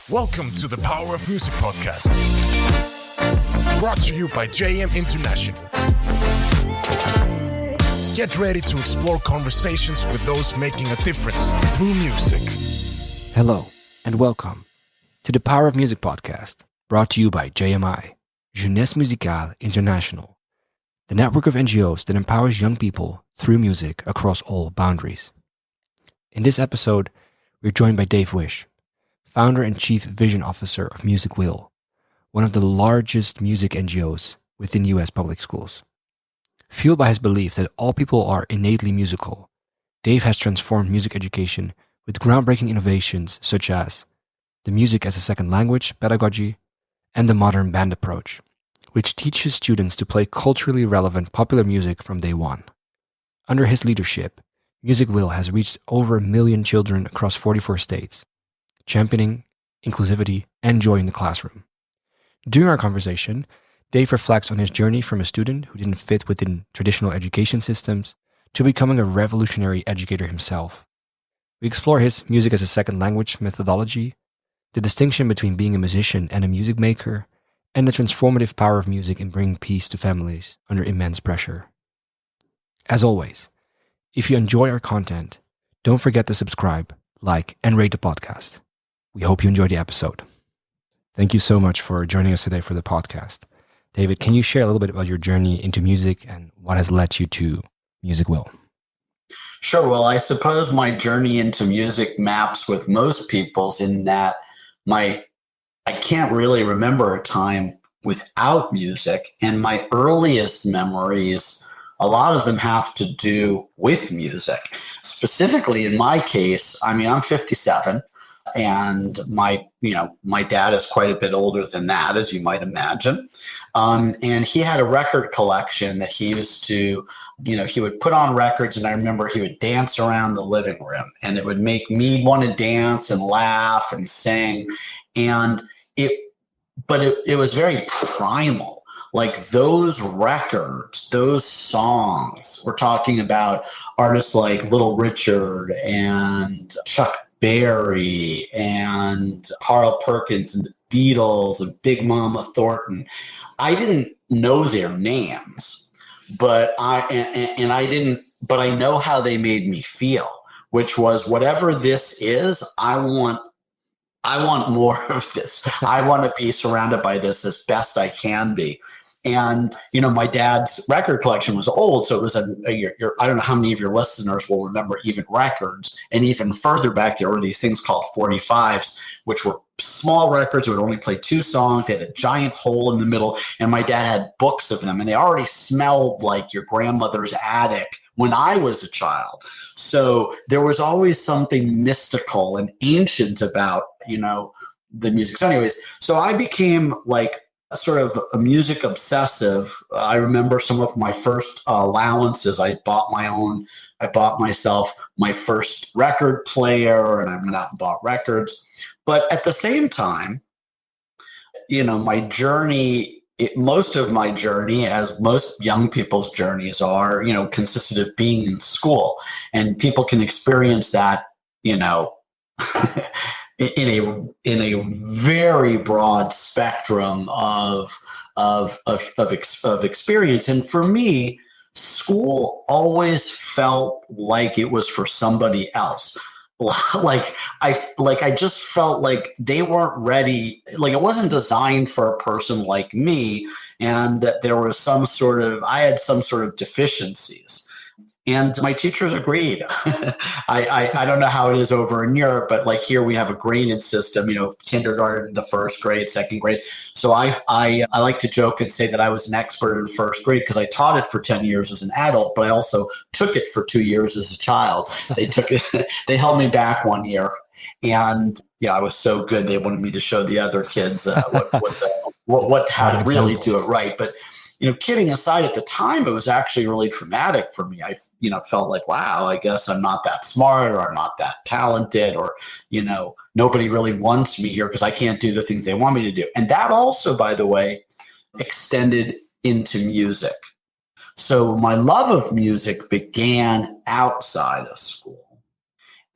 Welcome to the Power of Music podcast, brought to you by JM International. Get ready to explore conversations with those making a difference through music. Hello, and welcome to the Power of Music podcast, brought to you by JMI, Jeunesse Musicale International, the network of NGOs that empowers young people through music across all boundaries. In this episode, we're joined by Dave Wish, founder and chief vision officer of Music Will, one of the largest music NGOs within U.S. public schools. Fueled by his belief that all people are innately musical, Dave has transformed music education with groundbreaking innovations such as the music as a second language pedagogy and the modern band approach, which teaches students to play culturally relevant popular music from day one. Under his leadership, Music Will has reached over 1 million children across 44 states, championing inclusivity and joy in the classroom. During our conversation, Dave reflects on his journey from a student who didn't fit within traditional education systems to becoming a revolutionary educator himself. We explore his music as a second language methodology, the distinction between being a musician and a music maker, and the transformative power of music in bringing peace to families under immense pressure. As always, if you enjoy our content, don't forget to subscribe, like, and rate the podcast. We hope you enjoy the episode. Thank you so much for joining us today for the podcast. David, can you share a little bit about your journey into music and what has led you to Music Will? Sure. Well, I suppose my journey into music maps with most people's in that I can't really remember a time without music. And my earliest memories, a lot of them have to do with music. Specifically in my case, I'm 57. And my dad is quite a bit older than that, as you might imagine. And he had a record collection that he used to, he would put on records, and I remember he would dance around the living room, and it would make me want to dance and laugh and sing. And it was very primal. Like those records, those songs, we're talking about artists like Little Richard and Chuck Berry and Carl Perkins and the Beatles and Big Mama Thornton. I didn't know their names, but I know how they made me feel, which was whatever this is, I want more of this. I want to be surrounded by this as best I can be. And, my dad's record collection was old. So it was I don't know how many of your listeners will remember even records. And even further back, there were these things called 45s, which were small records. It would only play 2 songs. They had a giant hole in the middle. And my dad had books of them. And they already smelled like your grandmother's attic when I was a child. So there was always something mystical and ancient about, the music. So anyways, so I became like sort of a music obsessive. I remember some of my first allowances. I bought myself my first record player, and I went out and bought records. But at the same time, my journey, most of my journey, as most young people's journeys are, consisted of being in school. And people can experience that, in a very broad spectrum of experience. And for me, school always felt like it was for somebody else. I just felt like they weren't ready. Like it wasn't designed for a person like me, and that there was I had some sort of deficiencies. And my teachers agreed. I don't know how it is over in Europe, but like here we have a graded system, kindergarten, the first grade, second grade. So I like to joke and say that I was an expert in first grade because I taught it for 10 years as an adult, but I also took it for 2 years as a child. They held me back 1 year. And I was so good. They wanted me to show the other kids how to really do it right. But kidding aside, at the time, it was actually really traumatic for me. I, felt like, wow, I guess I'm not that smart, or I'm not that talented, or, nobody really wants me here because I can't do the things they want me to do. And that also, by the way, extended into music. So my love of music began outside of school.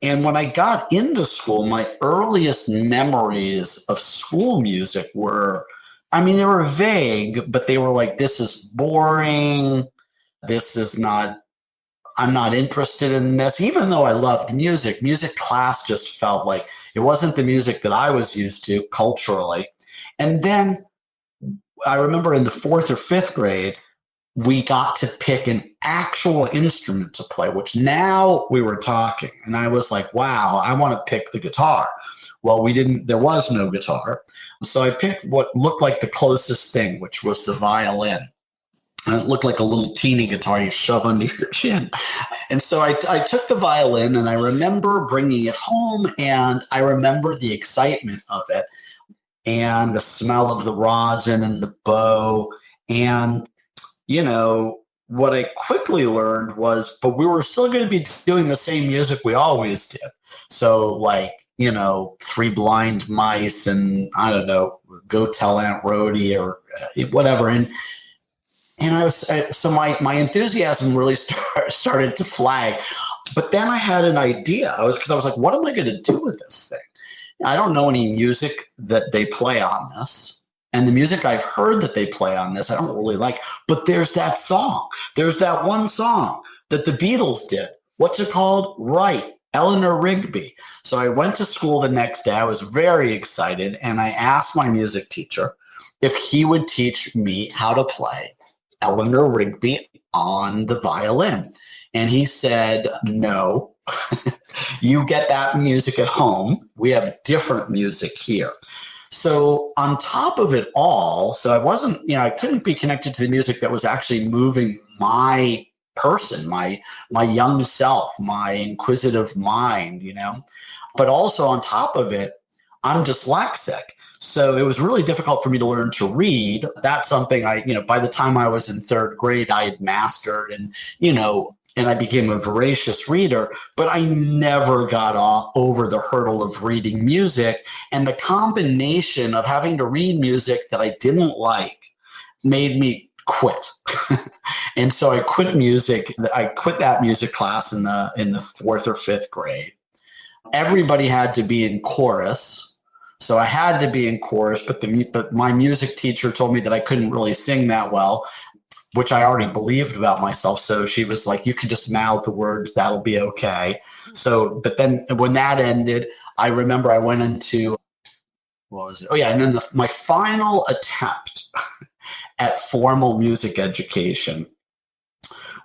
And when I got into school, my earliest memories of school music were, I mean, they were vague, but they were like, this is boring. This is not, I'm not interested in this. Even though I loved music, music class just felt like it wasn't the music that I was used to culturally. And then I remember in the fourth or fifth grade, we got to pick an actual instrument to play, which now we were talking. And I was like, wow, I want to pick the guitar. Well, there was no guitar. So I picked what looked like the closest thing, which was the violin. And it looked like a little teeny guitar you shove under your chin. And so I took the violin, and I remember bringing it home, and I remember the excitement of it and the smell of the rosin and the bow. And, what I quickly learned was, but we were still going to be doing the same music we always did. So like, Three Blind Mice and I don't know, Go Tell Aunt Rhody or whatever. And my enthusiasm really started to flag. But then I had an idea. I was like, what am I going to do with this thing? I don't know any music that they play on this. And the music I've heard that they play on this, I don't really like. But there's that song. There's that one song that the Beatles did. What's it called? Right. Eleanor Rigby. So I went to school the next day. I was very excited. And I asked my music teacher if he would teach me how to play Eleanor Rigby on the violin. And he said, no, you get that music at home. We have different music here. So on top of it all, so I wasn't, I couldn't be connected to the music that was actually moving my person, my young self, my inquisitive mind, but also on top of it, I'm dyslexic. So it was really difficult for me to learn to read. That's something by the time I was in third grade, I had mastered and I became a voracious reader, but I never got over the hurdle of reading music. And the combination of having to read music that I didn't like made me quit. And so I quit music. I quit that music class in the fourth or fifth grade. Everybody had to be in chorus. So I had to be in chorus, but my music teacher told me that I couldn't really sing that well, which I already believed about myself. So she was like, you can just mouth the words, that'll be okay. So, but then when that ended, I remember I went into, what was it? Oh yeah. And then my final attempt at formal music education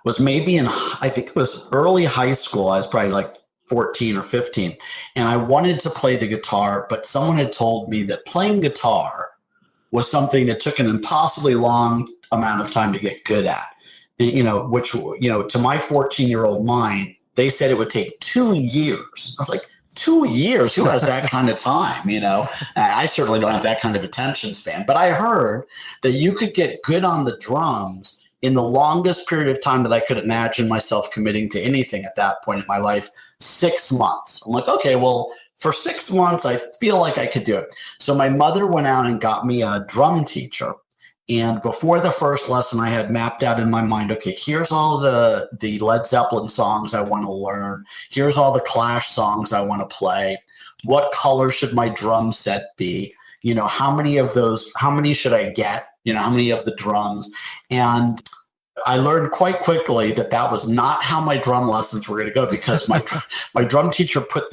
was maybe I think it was early high school. I was probably like 14 or 15. And I wanted to play the guitar, but someone had told me that playing guitar was something that took an impossibly long amount of time to get good at, which, to my 14-year-old mind, they said it would take 2 years. I was like, 2 years? Who has that kind of time? I certainly don't have that kind of attention span, but I heard that you could get good on the drums in the longest period of time that I could imagine myself committing to anything at that point in my life, 6 months. I'm like, okay, well, for 6 months, I feel like I could do it. So my mother went out and got me a drum teacher. And before the first lesson, I had mapped out in my mind, okay, here's all the Led Zeppelin songs I want to learn. Here's all the Clash songs I want to play. What color should my drum set be? How many should I get? How many of the drums? And I learned quite quickly that was not how my drum lessons were going to go, because my drum teacher put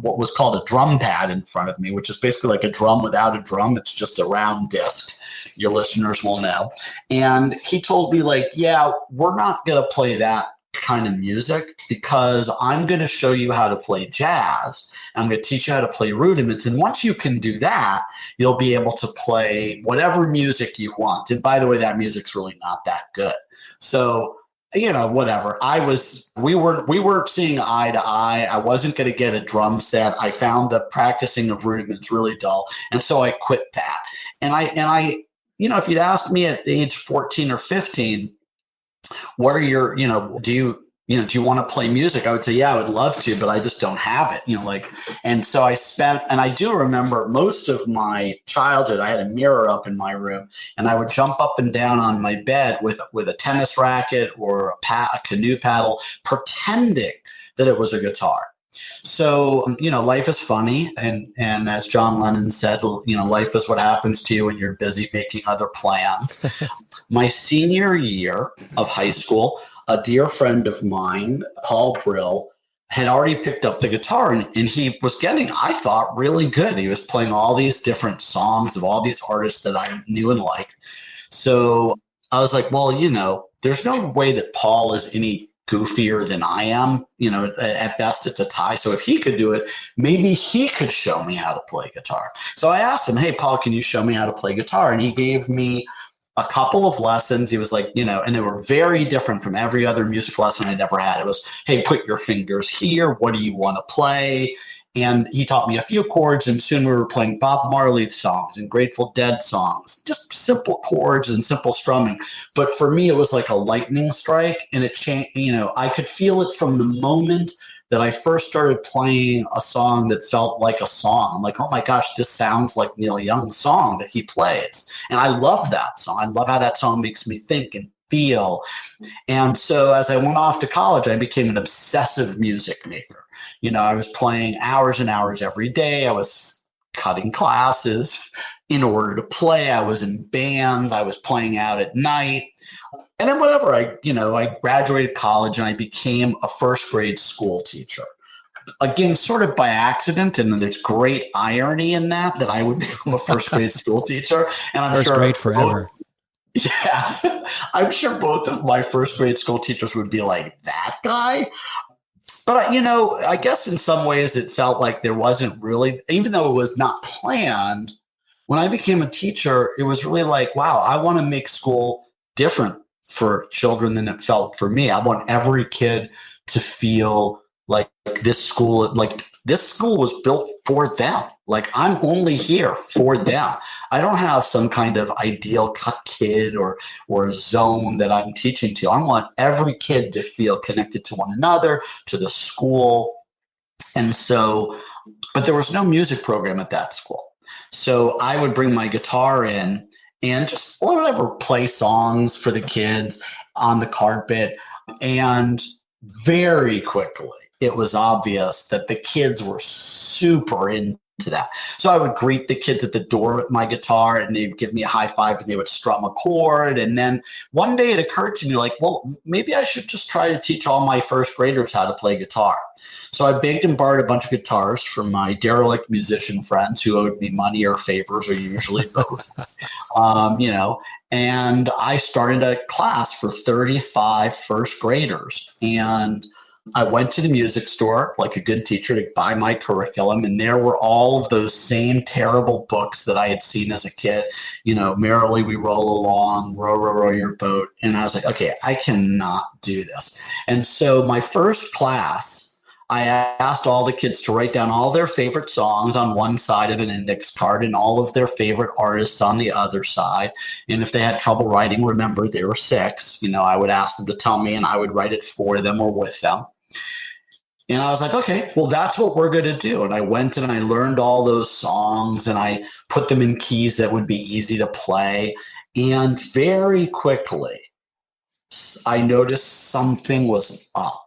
what was called a drum pad in front of me, which is basically like a drum without a drum. It's just a round disc. Your listeners will know. And he told me yeah, we're not going to play that kind of music, because I'm going to show you how to play jazz. I'm going to teach you how to play rudiments. And once you can do that, you'll be able to play whatever music you want. And by the way, that music's really not that good. So, whatever. We weren't seeing eye to eye. I wasn't going to get a drum set. I found the practicing of rudiments really dull. And so I quit that. And I, if you'd asked me at age 14 or 15, where do you want to play music? I would say, yeah, I would love to, but I just don't have it, and so and I do remember most of my childhood, I had a mirror up in my room, and I would jump up and down on my bed with a tennis racket or a canoe paddle, pretending that it was a guitar. So, life is funny. And as John Lennon said, life is what happens to you when you're busy making other plans. My senior year of high school, a dear friend of mine, Paul Brill, had already picked up the guitar and he was getting, I thought, really good. He was playing all these different songs of all these artists that I knew and liked. So I was like, well, there's no way that Paul is any goofier than I am. At best it's a tie. So if he could do it, maybe he could show me how to play guitar. So I asked him, hey, Paul, can you show me how to play guitar? And he gave me a couple of lessons. He was like, and they were very different from every other music lesson I'd ever had. It was, hey, put your fingers here. What do you want to play? And he taught me a few chords, and soon we were playing Bob Marley songs and Grateful Dead songs, just simple chords and simple strumming. But for me, it was like a lightning strike, and it changed. I could feel it from the moment that I first started playing a song that felt like a song. I'm like, oh my gosh, this sounds like Neil Young's song that he plays. And I love that song. I love how that song makes me think and feel. And so as I went off to college, I became an obsessive music maker. I was playing hours and hours every day. I was cutting classes in order to play. I was in bands. I was playing out at night. And then whatever, I graduated college and I became a first grade school teacher. Again, sort of by accident, and there's great irony in that I would become a first grade school teacher. And I'm first sure grade forever. Yeah, I'm sure both of my first grade school teachers would be like, that guy? But, I guess in some ways it felt like there wasn't really, even though it was not planned, when I became a teacher, it was really like, wow, I want to make school different for children than it felt for me. I want every kid to feel like this school was built for them. Like I'm only here for them. I don't have some kind of ideal kid or zone that I'm teaching to. I want every kid to feel connected to one another, to the school. And so, but there was no music program at that school. So I would bring my guitar in and just whatever, play songs for the kids on the carpet. And very quickly, it was obvious that the kids were super into that. So I would greet the kids at the door with my guitar and they'd give me a high five and they would strum a chord. And then one day it occurred to me like, well, maybe I should just try to teach all my first graders how to play guitar. So I begged and borrowed a bunch of guitars from my derelict musician friends who owed me money or favors, or usually both. And I started a class for 35 first graders. And I went to the music store like a good teacher to buy my curriculum. And there were all of those same terrible books that I had seen as a kid, Merrily We Roll Along, Row, Row, Row Your Boat. And I was like, okay, I cannot do this. And so my first class, I asked all the kids to write down all their favorite songs on one side of an index card and all of their favorite artists on the other side. And if they had trouble writing, remember, they were 6. I would ask them to tell me and I would write it for them or with them. And I was like, okay, well, that's what we're going to do. And I went and I learned all those songs and I put them in keys that would be easy to play. And very quickly, I noticed something was up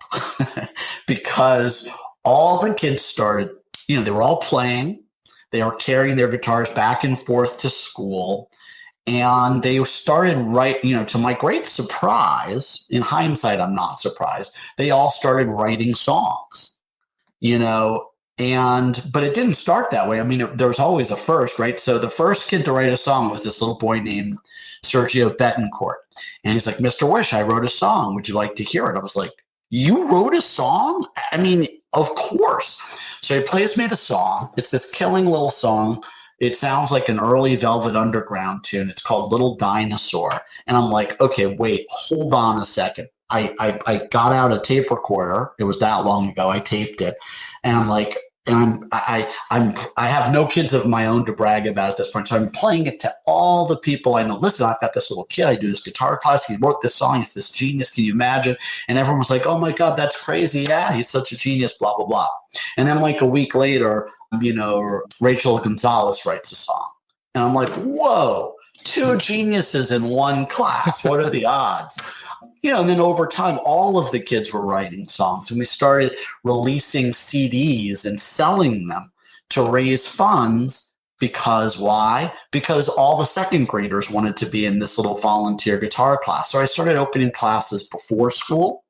because all the kids started, they were all playing. They were carrying their guitars back and forth to school. And they started to my great surprise, in hindsight, I'm not surprised, they all started writing songs, but it didn't start that way. I mean, there was always a first, right? So the first kid to write a song was this little boy named Sergio Betancourt. And he's like, Mr. Wish, I wrote a song. Would you like to hear it? I was like, you wrote a song? I mean, of course. So he plays me the song. It's this killing little song. It sounds like an early Velvet Underground tune. It's called Little Dinosaur. And I'm like, okay, wait, hold on a second. I got out a tape recorder. It was that long ago. I taped it. And I'm like, I have no kids of my own to brag about at this point. So I'm playing it to all the people I know. Listen, I've got this little kid. I do this guitar class. He wrote this song. He's this genius. Can you imagine? And everyone was like, oh my God, that's crazy. Yeah, he's such a genius, blah, blah, blah. And then like a week later, Rachel Gonzalez writes a song. And I'm like, whoa, 2 geniuses in one class. What are the odds? and then over time, all of the kids were writing songs, and we started releasing CDs and selling them to raise funds. Because why? Because all the second graders wanted to be in this little volunteer guitar class. So I started opening classes before school,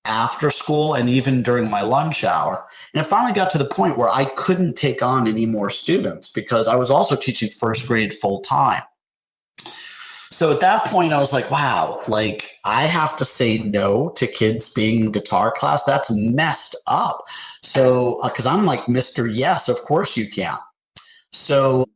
after school, and even during my lunch hour. And it finally got to the point where I couldn't take on any more students because I was also teaching first grade full time. So at that point, I was like, wow, like I have to say no to kids being in guitar class. That's messed up. So, because I'm like, Mr. Yes, of course you can. So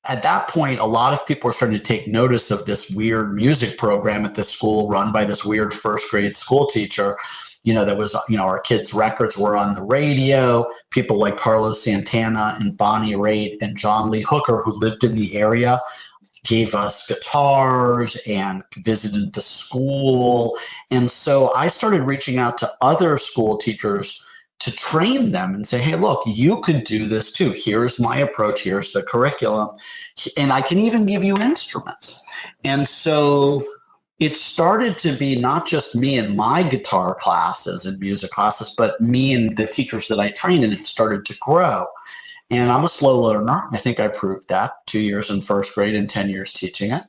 at that point, a lot of people were starting to take notice of this weird music program at this school run by this weird first grade school teacher. That was, our kids' records were on the radio. People like Carlos Santana and Bonnie Raitt and John Lee Hooker, who lived in the area, gave us guitars and visited the school. And so I started reaching out to other school teachers to train them and say, hey, look, you could do this too. Here's my approach. Here's the curriculum. And I can even give you instruments. And so it started to be not just me and my guitar classes and music classes, but me and the teachers that I trained, and it started to grow. And I'm a slow learner. I think I proved that. 2 years in first grade and 10 years teaching it.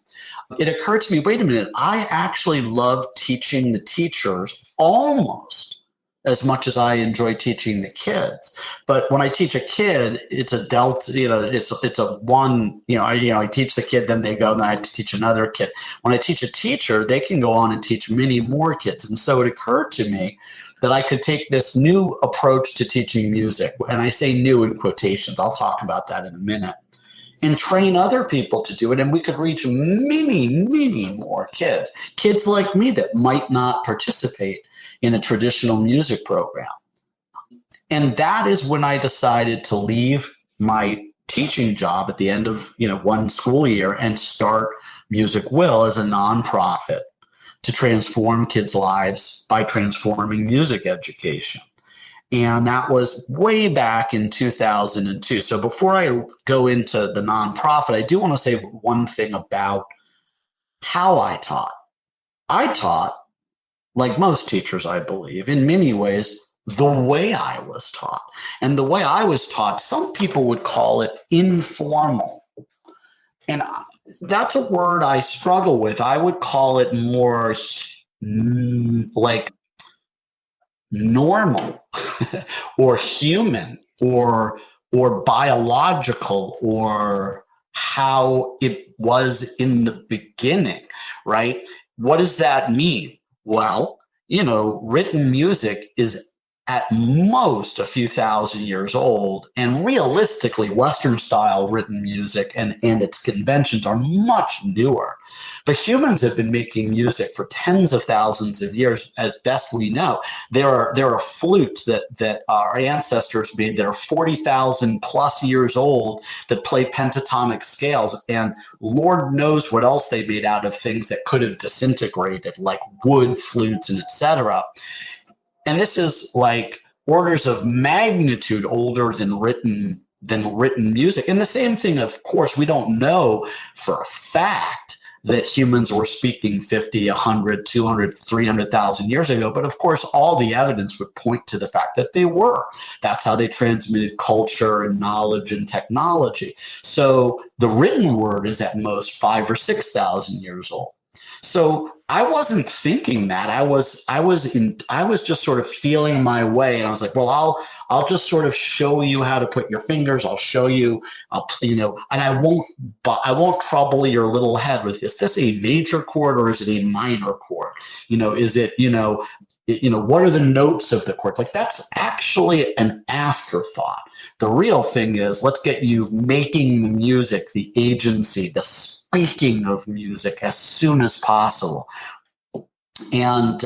It occurred to me, wait a minute, I actually love teaching the teachers almost as much as I enjoy teaching the kids. But when I teach a kid, it's a delta, it's a one, I teach the kid, then they go, and I have to teach another kid. When I teach a teacher, they can go on and teach many more kids. And so it occurred to me that I could take this new approach to teaching music, and I say new in quotations, I'll talk about that in a minute, and train other people to do it. And we could reach many, many more kids like me that might not participate in a traditional music program. And that is when I decided to leave my teaching job at the end of one school year and start Music Will as a nonprofit to transform kids' lives by transforming music education. And that was way back in 2002. So before I go into the nonprofit, I do want to say one thing about how I taught. I taught, like most teachers, I believe, in many ways, the way I was taught. And the way I was taught, some people would call it informal. And that's a word I struggle with. I would call it more like normal or human or biological, or how it was in the beginning, right? What does that mean? Well, written music is at most a few thousand years old, and realistically, Western style written music and its conventions are much newer. But humans have been making music for tens of thousands of years, as best we know. There are flutes that our ancestors made that are 40,000 plus years old that play pentatonic scales, and Lord knows what else they made out of things that could have disintegrated, like wood flutes and etc. And this is like orders of magnitude older than written music. And the same thing, of course, we don't know for a fact that humans were speaking 50, 100, 200, 300,000 years ago. But of course, all the evidence would point to the fact that they were. That's how they transmitted culture and knowledge and technology. So the written word is at most 5,000 or 6,000 years old. So I wasn't thinking that. I was just sort of feeling my way, and I was like, well, I'll just sort of show you how to put your fingers. I'll show you, and I won't trouble your little head with this. Is this a major chord or is it a minor chord? Is it, what are the notes of the chord? Like, that's actually an afterthought. The real thing is, let's get you making the music, the agency, the speaking of music as soon as possible. And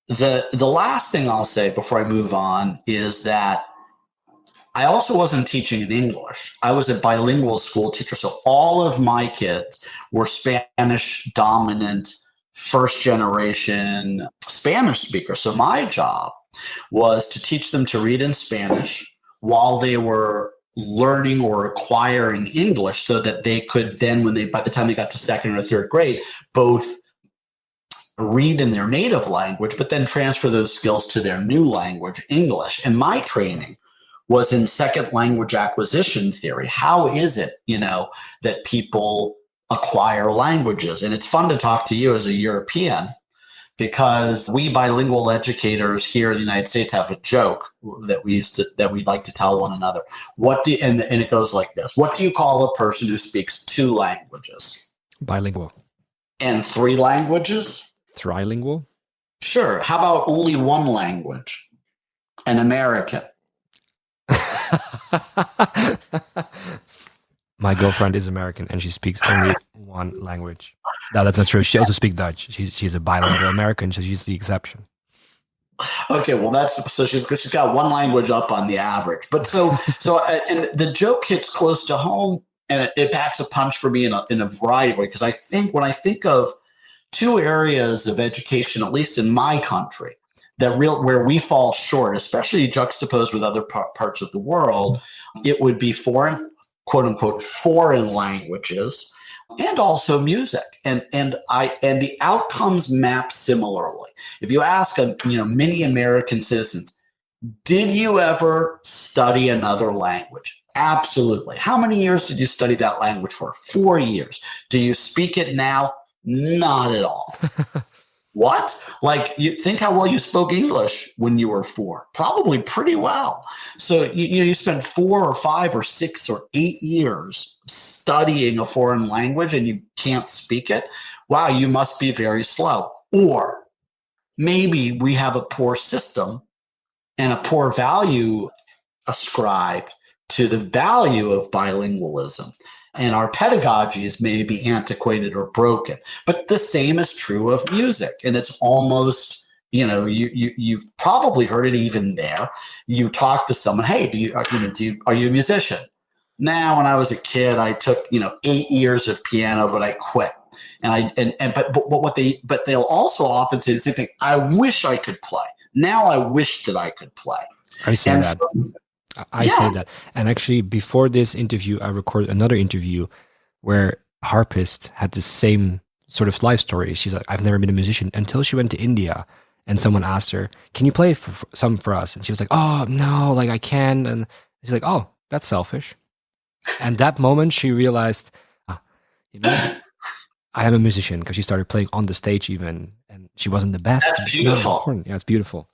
the last thing I'll say before I move on is that I also wasn't teaching in English. I was a bilingual school teacher. So all of my kids were Spanish dominant, first generation Spanish speakers. So my job was to teach them to read in Spanish while they were learning or acquiring English, so that they could then, by the time they got to second or third grade, both read in their native language, but then transfer those skills to their new language, English. And my training was in second language acquisition theory. How is it, that people acquire languages? And it's fun to talk to you as a European, because we bilingual educators here in the United States have a joke that we like to tell one another. And it goes like this: what do you call a person who speaks 2 languages? Bilingual. And 3 languages? Trilingual? Sure. How about only 1 language? An American. My girlfriend is American and she speaks only 1 language. No, that's not true. She also speaks Dutch. She's a bilingual American, so she's the exception. Okay, well she's got 1 language up on the average. But so and the joke hits close to home, and it packs a punch for me in a variety of ways, because when I think of 2 areas of education, at least in my country, where we fall short, especially juxtaposed with other parts of the world, it would be foreign, quote unquote, foreign languages, and also music, and the outcomes map similarly. If you ask many American citizens, did you ever study another language? Absolutely. How many years did you study that language for? 4 years. Do you speak it now? Not at all. What? Like, you think how well you spoke English when you were 4? Probably pretty well. So you spent 4 or 5 or 6 or 8 years studying a foreign language and you can't speak it. Wow, you must be very slow. Or maybe we have a poor system and a poor value ascribed to the value of bilingualism. And our pedagogy is maybe antiquated or broken. But the same is true of music. And it's almost, you've probably heard it even there. You talk to someone, hey, are you a musician? Now, when I was a kid, I took, 8 years of piano, but I quit. But they'll also often say the same thing. I wish I could play. Now I wish that I could play. I say that. I say that. And actually, before this interview, I recorded another interview where a harpist had the same sort of life story. She's like, I've never been a musician until she went to India and someone asked her, can you play some for us? And she was like, oh, no, I can. And she's like, oh, that's selfish. And that moment she realized, I am a musician, because she started playing on the stage even, and she wasn't the best. That's beautiful. Yeah, it's beautiful.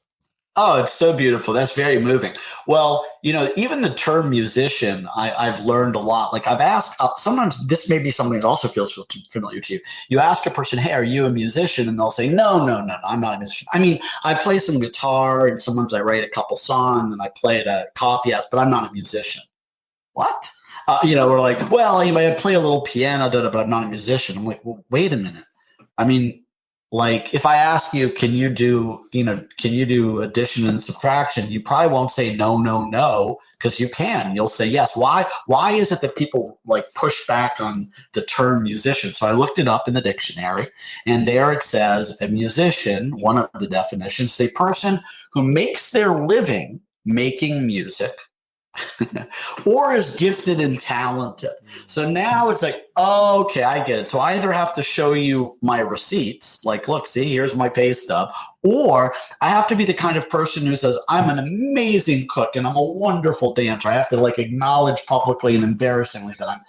Oh, it's so beautiful. That's very moving. Well, even the term musician, I've learned a lot. Like, I've asked, sometimes this may be something that also feels familiar to you. You ask a person, hey, are you a musician? And they'll say, no, I'm not a musician. I mean, I play some guitar and sometimes I write a couple songs and I play at a coffee house, but I'm not a musician. What? We're like, well, I play a little piano, but I'm not a musician. I'm like, well, wait a minute. I mean, like, if I ask you, can you do addition and subtraction? You probably won't say no, because you can. You'll say yes. Why is it that people push back on the term musician? So I looked it up in the dictionary, and there it says a musician, one of the definitions, is a person who makes their living making music or is gifted and talented. So now it's like, oh, okay, I get it. So I either have to show you my receipts, like, look, see, here's my pay stub, or I have to be the kind of person who says, I'm an amazing cook and I'm a wonderful dancer. I have to acknowledge publicly and embarrassingly that I'm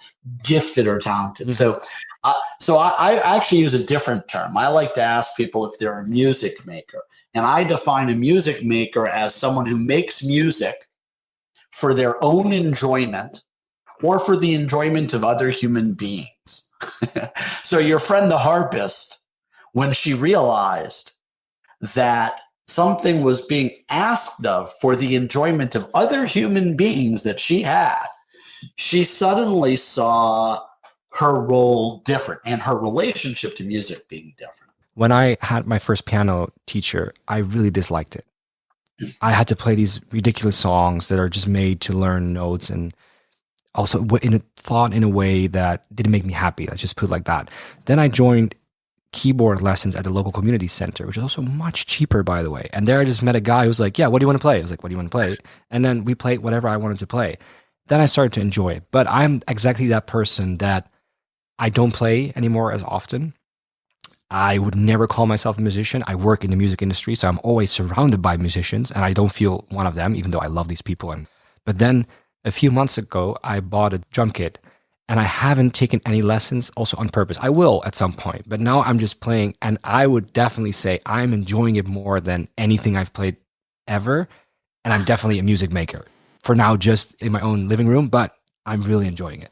gifted or talented. Mm-hmm. So I actually use a different term. I like to ask people if they're a music maker. And I define a music maker as someone who makes music for their own enjoyment or for the enjoyment of other human beings. So your friend, the harpist, when she realized that something was being asked of for the enjoyment of other human beings that she had, she suddenly saw her role different and her relationship to music being different. When I had my first piano teacher, I really disliked it. I had to play these ridiculous songs that are just made to learn notes, and also thought in a way that didn't make me happy. Let's just put it like that. Then I joined keyboard lessons at the local community center, which is also much cheaper, by the way. And there I just met a guy who was like, yeah, what do you want to play? I was like, what do you want to play? And then we played whatever I wanted to play. Then I started to enjoy it. But I'm exactly that person that I don't play anymore as often. I would never call myself a musician. I work in the music industry, so I'm always surrounded by musicians, and I don't feel one of them, even though I love these people. But then a few months ago, I bought a drum kit, and I haven't taken any lessons, also on purpose. I will at some point, but now I'm just playing, and I would definitely say I'm enjoying it more than anything I've played ever, and I'm definitely a music maker. For now, just in my own living room, but I'm really enjoying it.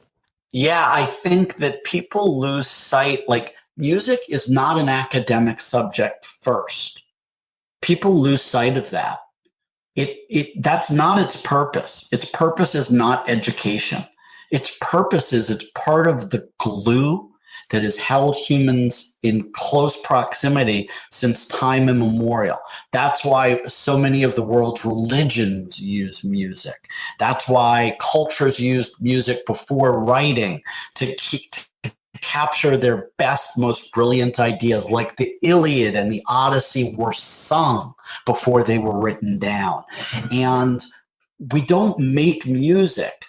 Yeah, I think that people lose sight, like music is not an academic subject first. People lose sight of that. That's not its purpose. Its purpose is not education. Its purpose is it's part of the glue that has held humans in close proximity since time immemorial. That's why so many of the world's religions use music. That's why cultures used music before writing to capture their best, most brilliant ideas, like the Iliad and the Odyssey were sung before they were written down. And we don't make music.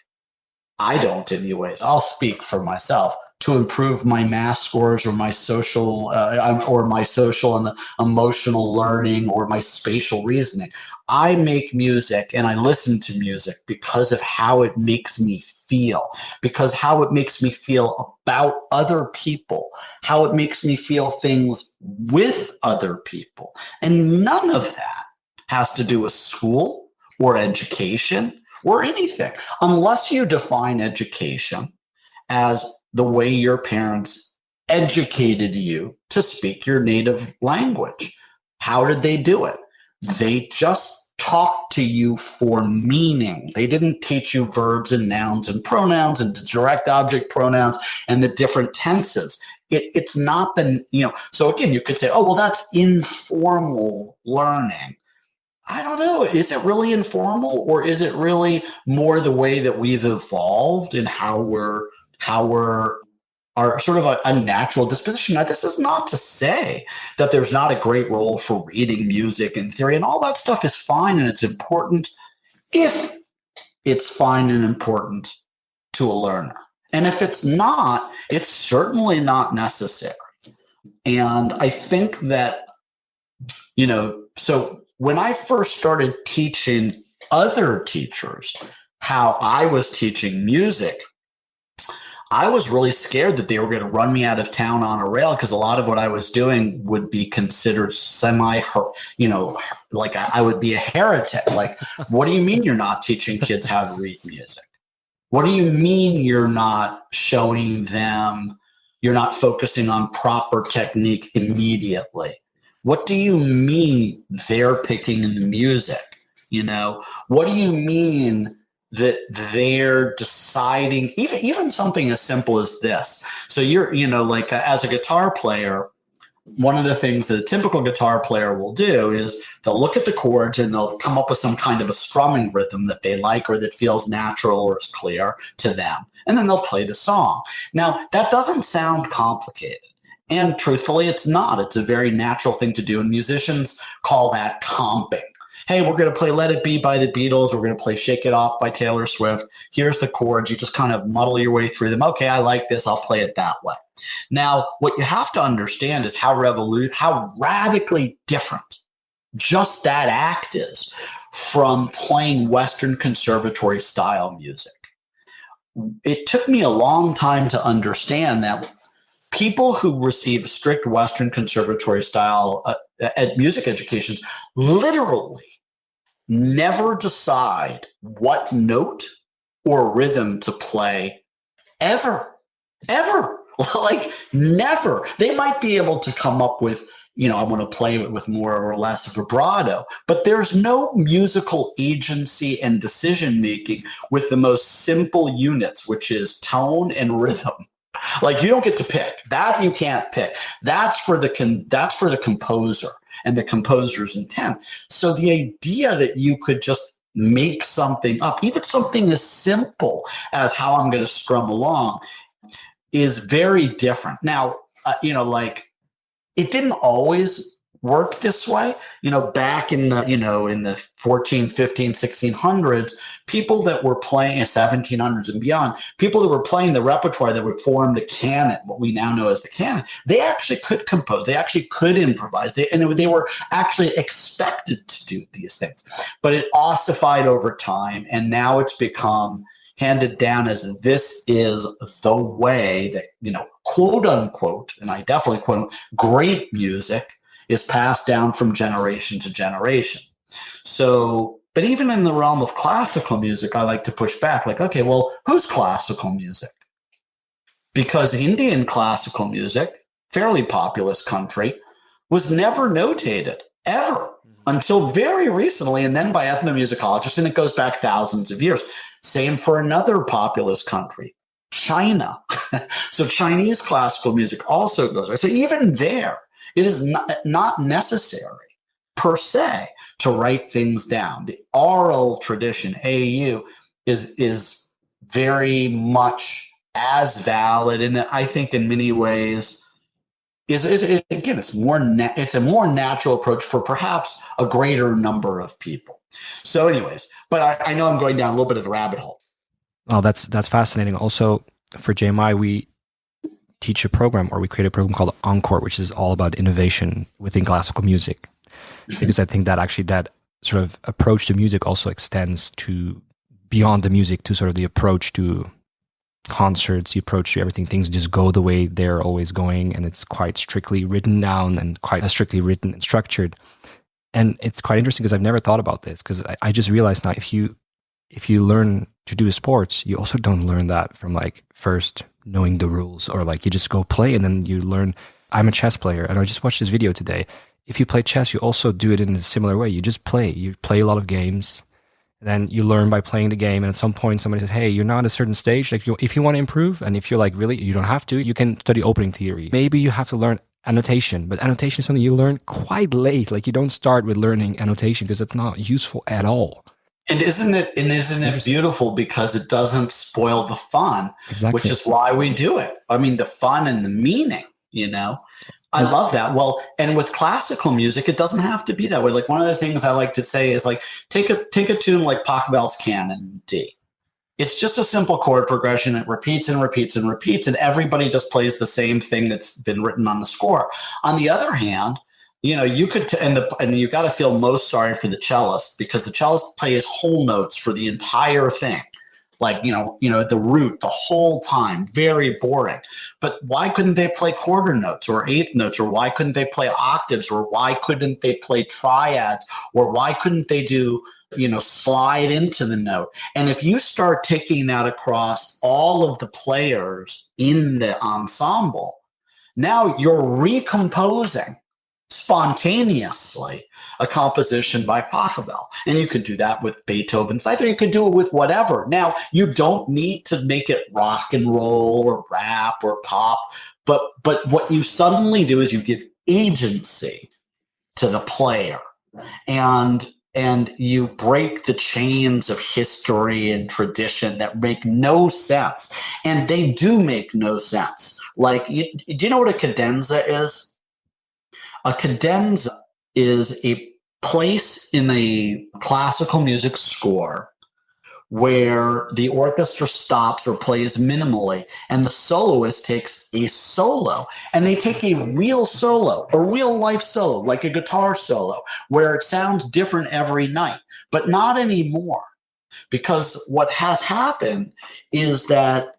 I don't, anyways. I'll speak for myself, to improve my math scores or my social and emotional learning or my spatial reasoning. I make music and I listen to music because of how it makes me feel, because how it makes me feel about other people, how it makes me feel things with other people. And none of that has to do with school or education or anything, unless you define education as the way your parents educated you to speak your native language. How did they do it? They just talked to you for meaning. They didn't teach you verbs and nouns and pronouns and direct object pronouns and the different tenses. It's not the, so again, you could say, oh, well, that's informal learning. I don't know. Is it really informal, or is it really more the way that we've evolved in how we're our sort of a natural disposition? Now, this is not to say that there's not a great role for reading music and theory, and all that stuff is fine and it's important if it's fine and important to a learner. And if it's not, it's certainly not necessary. And I think that, so when I first started teaching other teachers how I was teaching music, I was really scared that they were going to run me out of town on a rail, because a lot of what I was doing would be considered like I would be a heretic. Like, what do you mean you're not teaching kids how to read music? What do you mean you're not showing them, you're not focusing on proper technique immediately? What do you mean they're picking the music? What do you mean that they're deciding, even something as simple as this? So you're, as a guitar player, one of the things that a typical guitar player will do is they'll look at the chords and they'll come up with some kind of a strumming rhythm that they like, or that feels natural or is clear to them. And then they'll play the song. Now, that doesn't sound complicated. And truthfully, it's not. It's a very natural thing to do. And musicians call that comping. Hey, we're going to play Let It Be by the Beatles. We're going to play Shake It Off by Taylor Swift. Here's the chords. You just kind of muddle your way through them. Okay, I like this. I'll play it that way. Now, what you have to understand is how radically different just that act is from playing Western conservatory style music. It took me a long time to understand that people who receive strict Western conservatory style music educations literally never decide what note or rhythm to play ever. Like, never. They might be able to come up with, I want to play it with more or less vibrato, but there's no musical agency and decision making with the most simple units, which is tone and rhythm. Like, you don't get to pick that. You can't pick. That's for the composer and the composer's intent. So the idea that you could just make something up, even something as simple as how I'm going to strum along, is very different. Now, it didn't always work this way. Back in the 14, 15, 1600s, people that were playing 1700s and beyond, people that were playing the repertoire that would form the canon, what we now know as the canon, they actually could compose, they actually could improvise, they were actually expected to do these things. But it ossified over time, and now it's become handed down as this is the way that, quote unquote, and I definitely quote, great music is passed down from generation to generation. So, but even in the realm of classical music, I like to push back, like, okay, well, who's classical music? Because Indian classical music, fairly populous country, was never notated, ever, until very recently, and then by ethnomusicologists, and it goes back thousands of years. Same for another populous country, China. So Chinese classical music also goes right. So even there, it is not necessary per se to write things down. The oral tradition, AU, is very much as valid, and I think in many ways again, it's a more natural approach for perhaps a greater number of people. So, anyways, but I know I'm going down a little bit of the rabbit hole. Oh, that's fascinating. Also, for JMI, we teach a program, or we create a program called Encore, which is all about innovation within classical music. Because I think that actually that sort of approach to music also extends to beyond the music, to sort of the approach to concerts, the approach to everything. Things just go the way they're always going, and it's quite strictly written down and quite strictly written and structured. And it's quite interesting because I've never thought about this, because I just realized now, if you learn to do sports, you also don't learn that from like first knowing the rules, or like you just go play and then you learn. I'm a chess player, and I just watched this video today. If you play chess, you also do it in a similar way. You just play. You play a lot of games, and then you learn by playing the game. And at some point, somebody says, "Hey, you're not at a certain stage. Like, if you want to improve, and if you're like, really, you don't have to. You can study opening theory. Maybe you have to learn annotation, but annotation is something you learn quite late. Like, you don't start with learning annotation because it's not useful at all." And isn't it beautiful, because it doesn't spoil the fun, Exactly. Which is why we do it. I mean, the fun and the meaning, I love that. Well, and with classical music, it doesn't have to be that way. Like, one of the things I like to say is, like, take a tune like Pachelbel's Canon D. It's just a simple chord progression. It repeats and repeats and repeats, and everybody just plays the same thing that's been written on the score. On the other hand, you could, and you got to feel most sorry for the cellist, because the cellist plays whole notes for the entire thing. Like, the root the whole time, very boring. But why couldn't they play quarter notes or eighth notes, or why couldn't they play octaves, or why couldn't they play triads, or why couldn't they do, slide into the note? And if you start taking that across all of the players in the ensemble, now you're recomposing spontaneously a composition by Pachelbel. And you could do that with Beethoven's Ninth, or you could do it with whatever. Now, you don't need to make it rock and roll or rap or pop, but what you suddenly do is you give agency to the player, and you break the chains of history and tradition that make no sense. And they do make no sense. Like, do you know what a cadenza is? A cadenza is a place in a classical music score where the orchestra stops or plays minimally, and the soloist takes a solo, and they take a real solo, a real life solo, like a guitar solo, where it sounds different every night, but not anymore. Because what has happened is that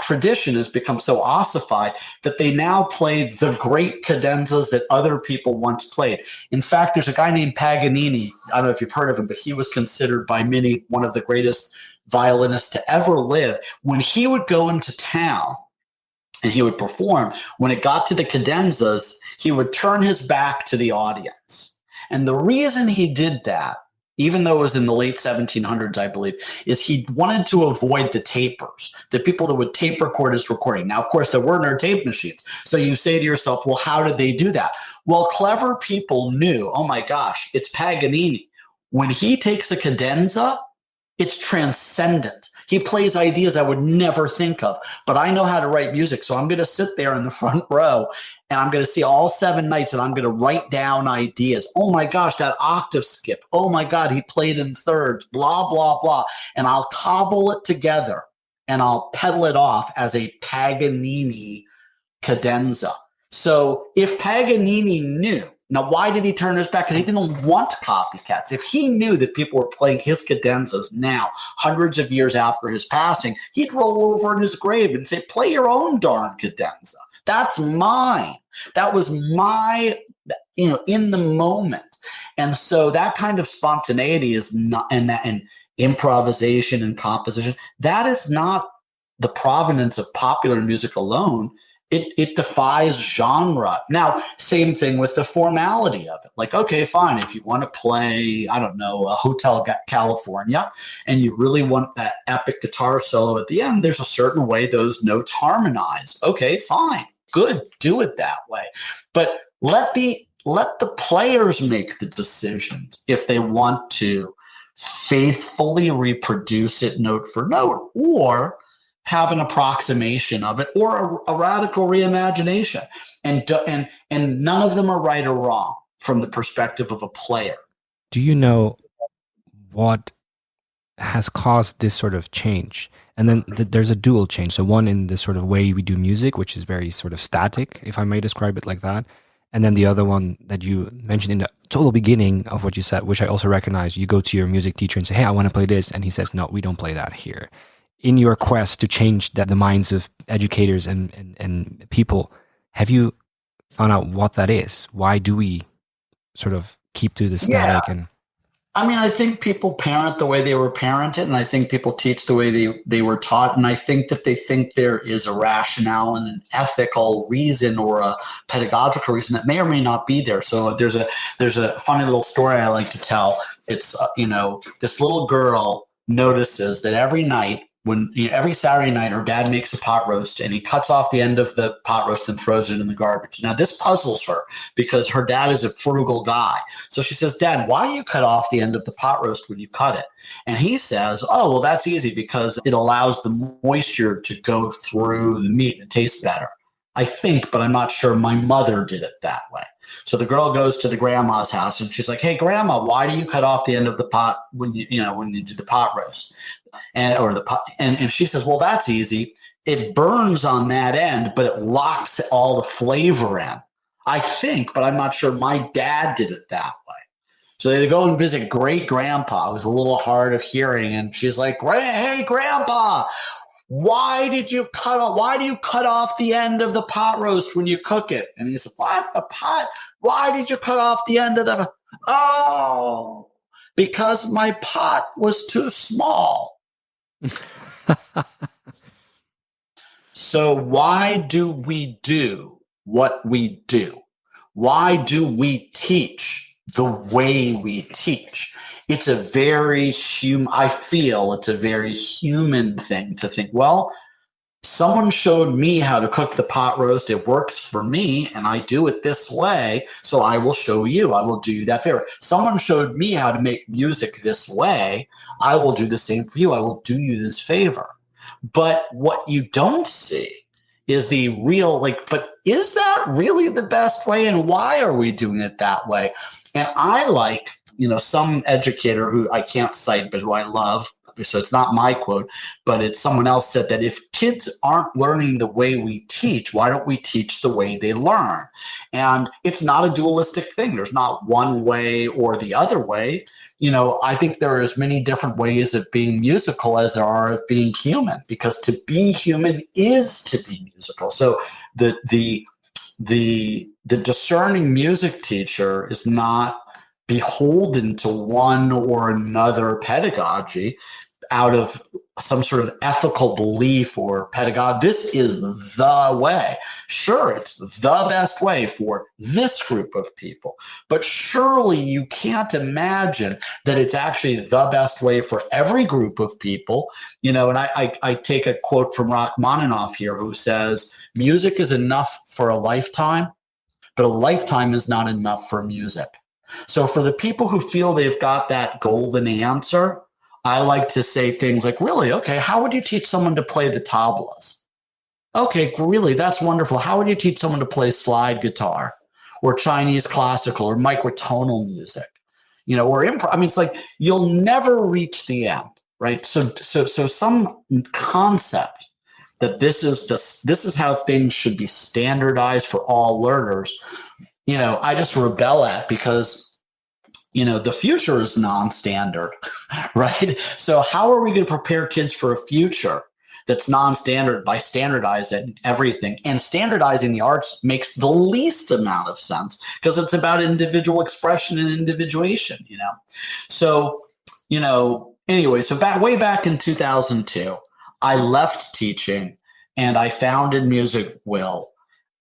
tradition has become so ossified that they now play the great cadenzas that other people once played. In fact, there's a guy named Paganini. I don't know if you've heard of him, but he was considered by many one of the greatest violinists to ever live. When he would go into town and he would perform, when it got to the cadenzas, he would turn his back to the audience. And the reason he did that, even though it was in the late 1700s, I believe, is he wanted to avoid the tapers, the people that would tape record his recording. Now, of course, there were no tape machines. So you say to yourself, well, how did they do that? Well, clever people knew, oh my gosh, it's Paganini. When he takes a cadenza, it's transcendent. He plays ideas I would never think of, but I know how to write music. So I'm going to sit there in the front row and I'm going to see all 7 nights and I'm going to write down ideas. Oh my gosh, that octave skip. Oh my God, he played in thirds, blah, blah, blah. And I'll cobble it together and I'll pedal it off as a Paganini cadenza. So if Paganini knew, now why did he turn his back? Because he didn't want copycats. If he knew that people were playing his cadenzas now, hundreds of years after his passing, he'd roll over in his grave and say, play your own darn cadenza. That's mine. That was my, in the moment. And so that kind of spontaneity is not, and improvisation and composition, that is not the provenance of popular music alone. It defies genre. Now, same thing with the formality of it. Like, okay, fine. If you want to play, I don't know, a Hotel California, and you really want that epic guitar solo at the end, there's a certain way those notes harmonize. Okay, fine. Good. Do it that way. But let the players make the decisions if they want to faithfully reproduce it note for note, or have an approximation of it, or a radical reimagination. And none of them are right or wrong from the perspective of a player. Do you know what has caused this sort of change? And then there's a dual change. So one in the sort of way we do music, which is very sort of static, if I may describe it like that. And then the other one that you mentioned in the total beginning of what you said, which I also recognize, you go to your music teacher and say, hey, I want to play this. And he says, no, we don't play that here. In your quest to change the minds of educators and people, have you found out what that is? Why do we sort of keep to the static? Yeah. I mean, I think people parent the way they were parented, and I think people teach the way they were taught, and I think that they think there is a rationale and an ethical reason or a pedagogical reason that may or may not be there. So there's a funny little story I like to tell. It's this little girl notices that every night, every Saturday night, her dad makes a pot roast and he cuts off the end of the pot roast and throws it in the garbage. Now, this puzzles her because her dad is a frugal guy. So she says, Dad, why do you cut off the end of the pot roast when you cut it? And he says, oh, well, that's easy because it allows the moisture to go through the meat and it tastes better. I think, but I'm not sure. My mother did it that way. So the girl goes to the grandma's house and she's like, hey, Grandma, why do you cut off the end of the pot when you do the pot roast? And she says, well, that's easy. It burns on that end, but it locks all the flavor in. I think, but I'm not sure. My dad did it that way. So they go and visit great grandpa, who's a little hard of hearing. And she's like, hey, Grandpa, why do you cut off the end of the pot roast when you cook it? And he said, what? The pot? Why did you cut off the end of the? Oh, because my pot was too small. So why do we do what we do? Why do we teach the way we teach? It's a very I feel it's a very human thing to think, well, someone showed me how to cook the pot roast. It works for me, and I do it this way, so I will show you. I will do you that favor. Someone showed me how to make music this way. I will do the same for you. I will do you this favor. But what you don't see is the real, but is that really the best way, and why are we doing it that way? And I like, some educator who I can't cite, but who I love, so it's not my quote, but it's someone else said that if kids aren't learning the way we teach, why don't we teach the way they learn? And it's not a dualistic thing. There's not one way or the other way. I think there are as many different ways of being musical as there are of being human, because to be human is to be musical. So the discerning music teacher is not beholden to one or another pedagogy out of some sort of ethical belief or pedagogy. This is the way. Sure, it's the best way for this group of people, but surely you can't imagine that it's actually the best way for every group of people. And I take a quote from Rachmaninoff here, who says, music is enough for a lifetime, but a lifetime is not enough for music. So for the people who feel they've got that golden answer, I like to say things like, really, okay, how would you teach someone to play the tablas? Okay, really, that's wonderful. How would you teach someone to play slide guitar or Chinese classical or microtonal music? Or improv. I mean, it's like you'll never reach the end, right? So some concept that this is how things should be standardized for all learners. I just rebel at, because the future is non-standard, right? So how are we going to prepare kids for a future that's non-standard by standardizing everything? And standardizing the arts makes the least amount of sense, because it's about individual expression and individuation, So, anyway, so way back in 2002, I left teaching and I founded Music Will.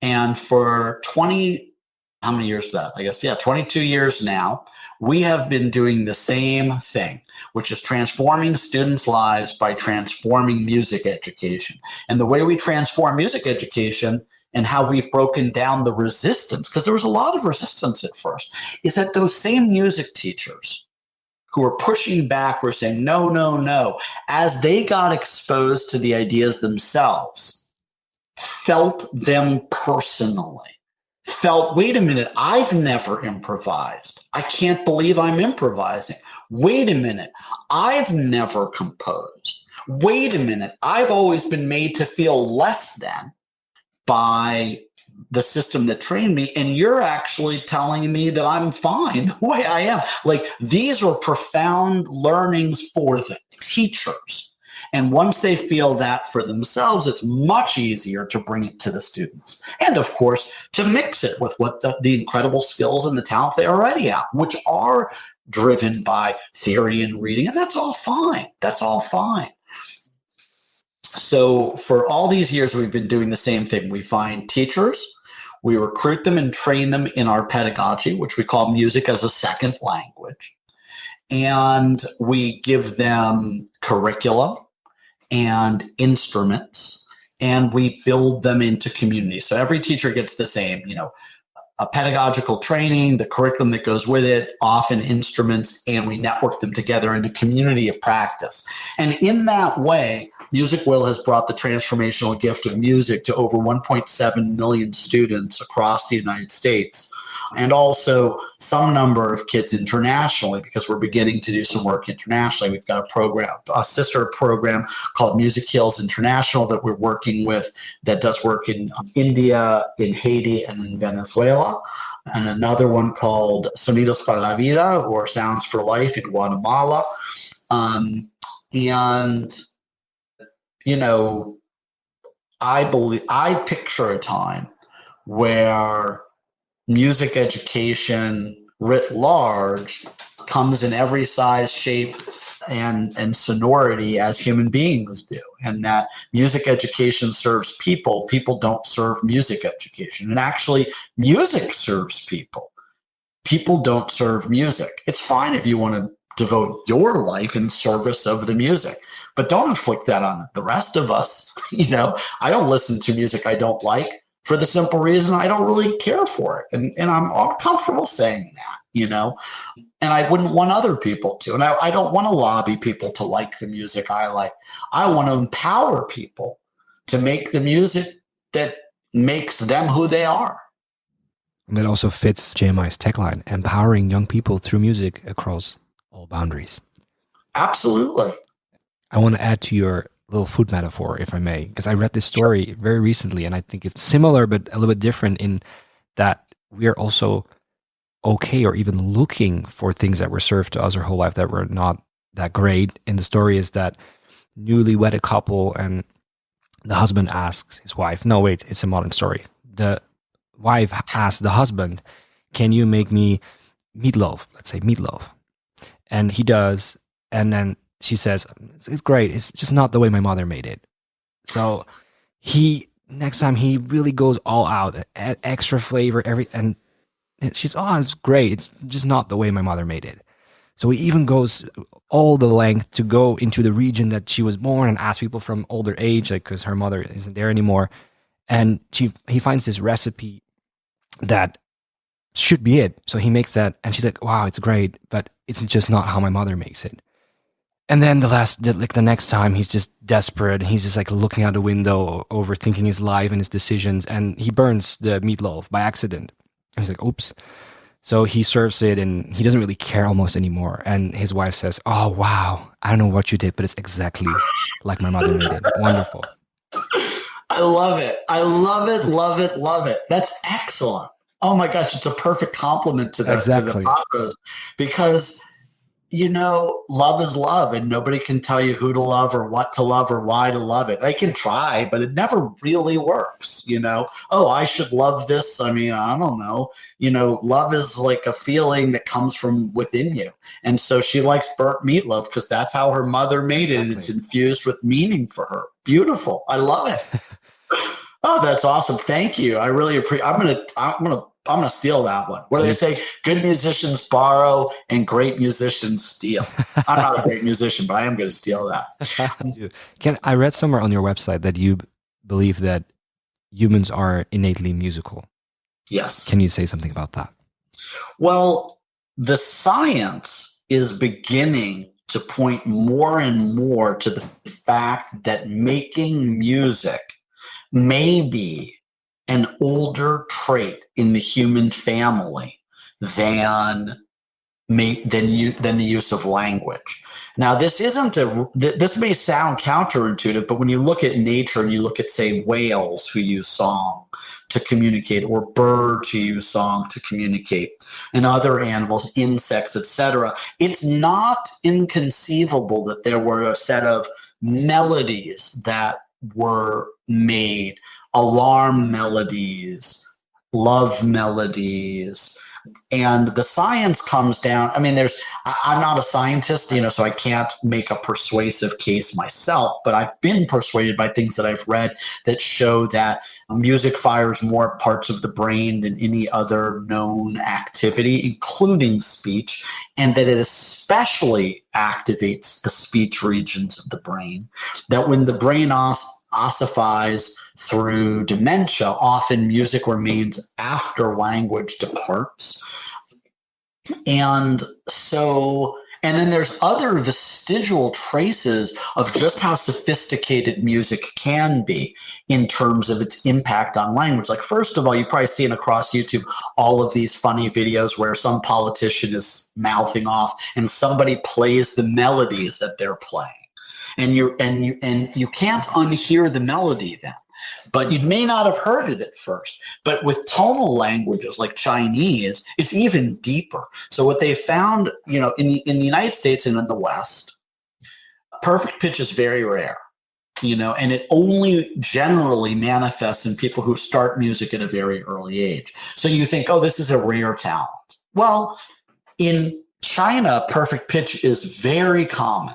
And for how many years is that? I guess, 22 years now, we have been doing the same thing, which is transforming students' lives by transforming music education. And the way we transform music education and how we've broken down the resistance, because there was a lot of resistance at first, is that those same music teachers who were pushing back were saying, no, no, no, as they got exposed to the ideas themselves, felt them personally. Wait a minute, I've never improvised. I can't believe I'm improvising. Wait a minute, I've never composed. Wait a minute, I've always been made to feel less than by the system that trained me, and you're actually telling me that I'm fine the way I am. Like, these are profound learnings for the teachers. And once they feel that for themselves, it's much easier to bring it to the students. And of course, to mix it with what the incredible skills and the talent they already have, which are driven by theory and reading. And that's all fine. That's all fine. So for all these years, we've been doing the same thing. We find teachers, we recruit them and train them in our pedagogy, which we call music as a second language. And we give them curriculum and instruments, and we build them into community. So every teacher gets the same, a pedagogical training, the curriculum that goes with it, often instruments, and we network them together in a community of practice. And in that way, Music Will has brought the transformational gift of music to over 1.7 million students across the United States, and also some number of kids internationally, because we're beginning to do some work internationally. We've got a sister program called Music Heals International that we're working with, that does work in India, in Haiti, and in Venezuela. And another one called Sonidos para la Vida, or Sounds for Life, in Guatemala. I picture a time where music education writ large comes in every size, shape, and sonority as human beings do, and that music education serves people. People don't serve music education. And actually, music serves people. People don't serve music. It's fine if you want to devote your life in service of the music, but don't inflict that on the rest of us. I don't listen to music I don't like, for the simple reason I don't really care for it. And I'm all comfortable saying that, and I wouldn't want other people to. And I don't want to lobby people to like the music I like. I want to empower people to make the music that makes them who they are. And that also fits JMI's tagline, empowering young people through music across all boundaries. Absolutely. I want to add to your little food metaphor, if I may, because I read this story very recently, and I think it's similar but a little bit different in that we are also okay, or even looking for things that were served to us our whole life that were not that great. And the story is that newly wedded couple, and the husband asks his wife, no, wait, it's a modern story. The wife asks the husband, can you make me meatloaf? Let's say meatloaf. And he does, and then she says, it's great, it's just not the way my mother made it. So next time he really goes all out, add extra flavor, and she's, it's great, it's just not the way my mother made it. So he even goes all the length to go into the region that she was born and ask people from older age, like, because her mother isn't there anymore. And he finds this recipe that should be it. So he makes that, and she's like, wow, it's great, but it's just not how my mother makes it. And then the next time, he's just desperate. He's just like looking out the window, overthinking his life and his decisions, and he burns the meatloaf by accident. And he's like, oops. So he serves it, and he doesn't really care almost anymore. And his wife says, "Oh, wow, I don't know what you did, but it's exactly like my mother made it. Wonderful." I love it. I love it, love it, love it. That's excellent. Oh my gosh, it's a perfect compliment to the Pacos, because love is love, and nobody can tell you who to love or what to love or why to love it. They can try, but it never really works. Oh, I should love this. I mean, I don't know. Love is like a feeling that comes from within you. And so she likes burnt meatloaf because that's how her mother made it. And it's infused with meaning for her. Beautiful. I love it. Oh, that's awesome. Thank you. I really appreciate. I'm gonna steal that one. Where they say good musicians borrow and great musicians steal. I'm not a great musician, but I am gonna steal that. I read somewhere on your website that you believe that humans are innately musical. Yes. Can you say something about that? Well, the science is beginning to point more and more to the fact that making music may be an older trait in the human family than the use of language. Now, this may sound counterintuitive, but when you look at nature and you look at, say, whales who use song to communicate, or birds who use song to communicate, and other animals, insects, etc., it's not inconceivable that there were a set of melodies that were made, alarm melodies, love melodies. And the science comes down. I mean, I'm not a scientist, so I can't make a persuasive case myself, but I've been persuaded by things that I've read that show that music fires more parts of the brain than any other known activity, including speech, and that it especially activates the speech regions of the brain. That when the brain ossifies through dementia, often music remains after language departs. And then there's other vestigial traces of just how sophisticated music can be in terms of its impact on language. Like, first of all, you've probably seen across YouTube all of these funny videos where some politician is mouthing off and somebody plays the melodies that they're playing. And you can't unhear the melody then. But you may not have heard it at first. But with tonal languages like Chinese, it's even deeper. So what they found, in the United States and in the West, perfect pitch is very rare, and it only generally manifests in people who start music at a very early age. So you think, oh, this is a rare talent. Well, in China, perfect pitch is very common.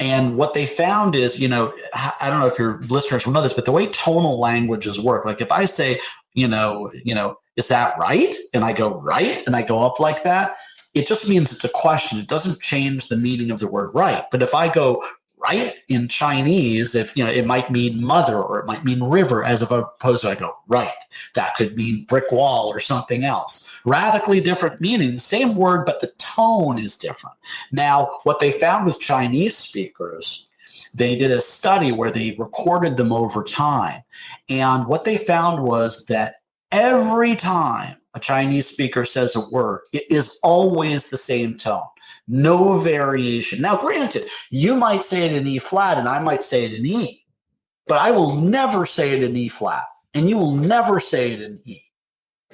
And what they found is, I don't know if your listeners will know this, but the way tonal languages work, like if I say, is that right? And I go right, and I go up like that, it just means it's a question. It doesn't change the meaning of the word right. But if I go right in Chinese, it might mean mother, or it might mean river, as opposed to I go right. That could mean brick wall or something else. Radically different meaning, same word, but the tone is different. Now, what they found with Chinese speakers, they did a study where they recorded them over time. And what they found was that every time a Chinese speaker says a word, it is always the same tone. No variation. Now, granted, you might say it in E flat and I might say it in E, but I will never say it in E flat, and you will never say it in E,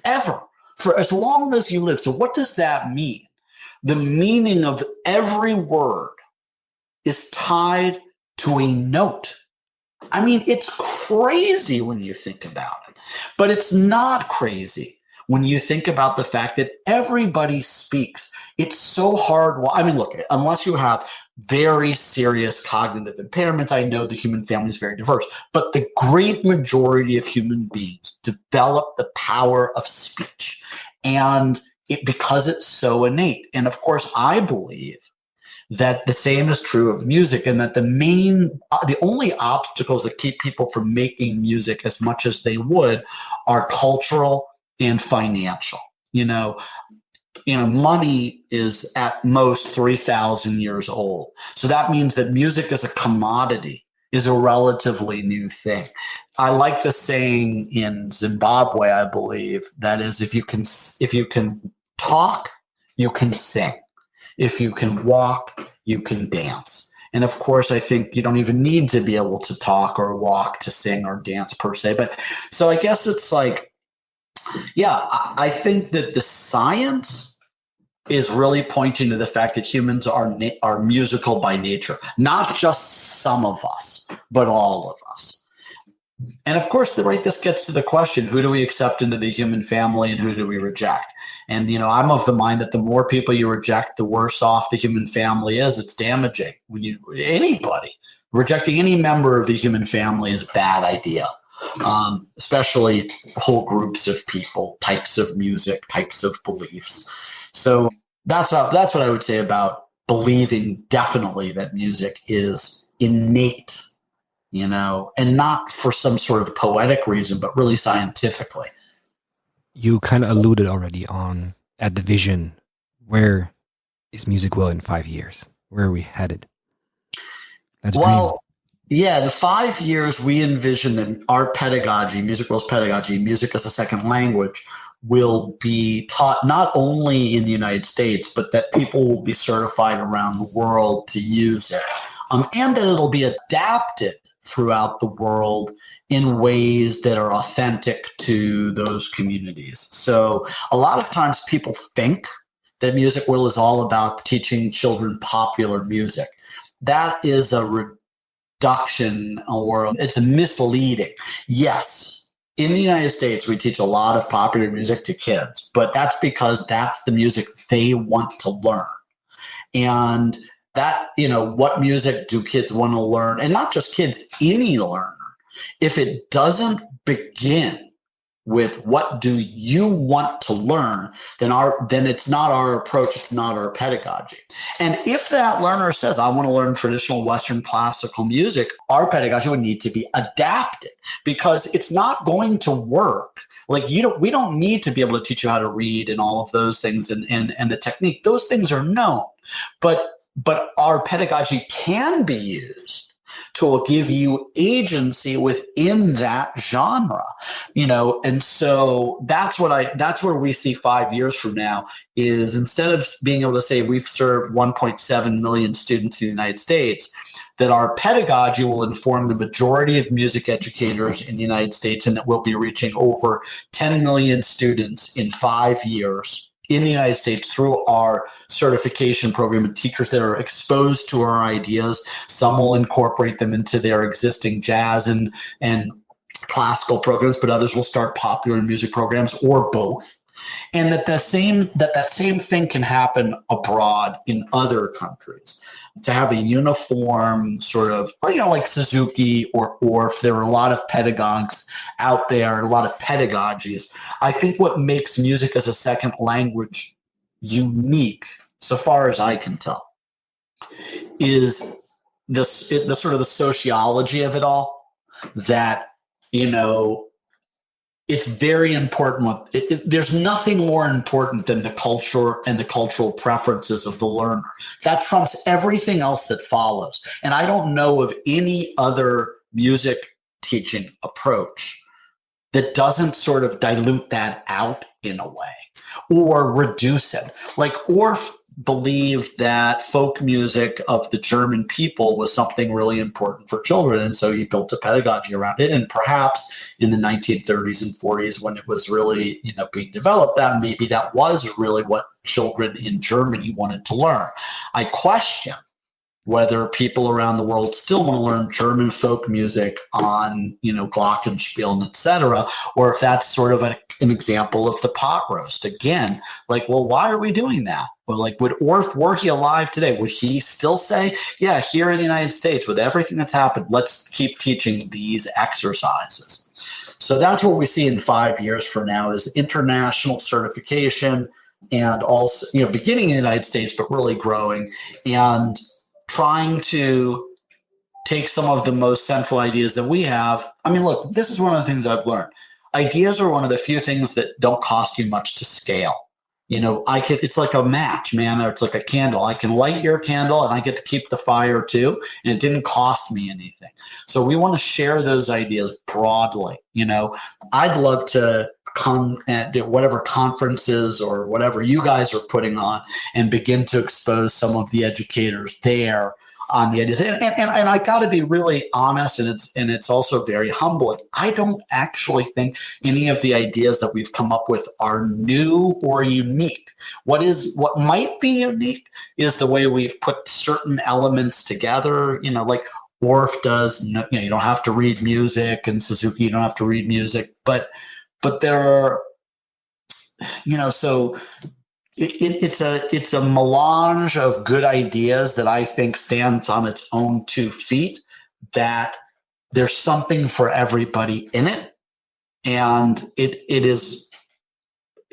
ever, for as long as you live. So what does that mean? The meaning of every word is tied to a note. I mean, it's crazy when you think about it, but it's not crazy when you think about the fact that everybody speaks. It's so hard. Well, I mean, look, unless you have very serious cognitive impairments, I know the human family is very diverse, but the great majority of human beings develop the power of speech, and because it's so innate. And of course, I believe that the same is true of music, and that the only obstacles that keep people from making music as much as they would are cultural and financial. money is at most 3,000 years old. So that means that music as a commodity is a relatively new thing. I like the saying in Zimbabwe, I believe, that is, if you can talk, you can sing. If you can walk, you can dance. And of course, I think you don't even need to be able to talk or walk to sing or dance per se. But so I guess it's like, yeah, I think that the science is really pointing to the fact that humans are musical by nature, not just some of us, but all of us. And of course, this gets to the question, who do we accept into the human family and who do we reject? And, I'm of the mind that the more people you reject, the worse off the human family is. It's damaging. Rejecting any member of the human family is a bad idea, especially whole groups of people, types of music, types of beliefs. So that's what I would say about believing definitely that music is innate, and not for some sort of poetic reason, but really scientifically. You kind of alluded already at the vision. Where is music will in 5 years? Where are we headed? Yeah, the 5 years we envision that our pedagogy, Music Will's pedagogy, music as a second language, will be taught not only in the United States, but that people will be certified around the world to use it, and that it'll be adapted throughout the world in ways that are authentic to those communities. So a lot of times people think that Music Will is all about teaching children popular music. That is a reduction, or it's a misleading. Yes, in the United States, we teach a lot of popular music to kids, but that's because that's the music they want to learn. And that, what music do kids want to learn? And not just kids, any learner. If it doesn't begin with what do you want to learn, then it's not our approach, it's not our pedagogy. And if that learner says, I want to learn traditional Western classical music, our pedagogy would need to be adapted, because it's not going to work. Like we don't need to be able to teach you how to read and all of those things and the technique. Those things are known. But our pedagogy can be used to give you agency within that genre, and so that's where we see 5 years from now is, instead of being able to say we've served 1.7 million students in the United States, that our pedagogy will inform the majority of music educators in the United States, and that we'll be reaching over 10 million students in 5 years in the United States through our certification program, and teachers that are exposed to our ideas. Some will incorporate them into their existing jazz and classical programs, but others will start popular music programs, or both. And that same thing can happen abroad in other countries. To have a uniform sort of, like Suzuki or Orff, there are a lot of pedagogues out there, a lot of pedagogies. I think what makes music as a second language unique, so far as I can tell, is the sort of the sociology of it all. That, it's very important. There's nothing more important than the culture and the cultural preferences of the learner. That trumps everything else that follows. And I don't know of any other music teaching approach that doesn't sort of dilute that out in a way or reduce it. Like Orff believed that folk music of the German people was something really important for children. And so he built a pedagogy around it. And perhaps in the 1930s and 40s, when it was really, being developed, that was really what children in Germany wanted to learn. I question whether people around the world still want to learn German folk music on, glockenspiel and et cetera, or if that's sort of an example of the pot roast. Again, why are we doing that? Or would Orff, were he alive today, would he still say, yeah, here in the United States, with everything that's happened, let's keep teaching these exercises? So that's what we see in 5 years from now, is international certification, and also, beginning in the United States, but really growing, and trying to take some of the most central ideas that we have. I mean, look, this is one of the things I've learned. Ideas are one of the few things that don't cost you much to scale. It's like a match, man, or it's like a candle. I can light your candle and I get to keep the fire too. And it didn't cost me anything. So we want to share those ideas broadly. I'd love to come at whatever conferences or whatever you guys are putting on and begin to expose some of the educators there on the ideas. And I got to be really honest, and it's also very humbling. I don't actually think any of the ideas that we've come up with are new or unique. What might be unique is the way we've put certain elements together, like Orff does. You don't have to read music, and Suzuki, you don't have to read music, but there are, so it's a melange of good ideas that I think stands on its own 2 feet, that there's something for everybody in it. And it is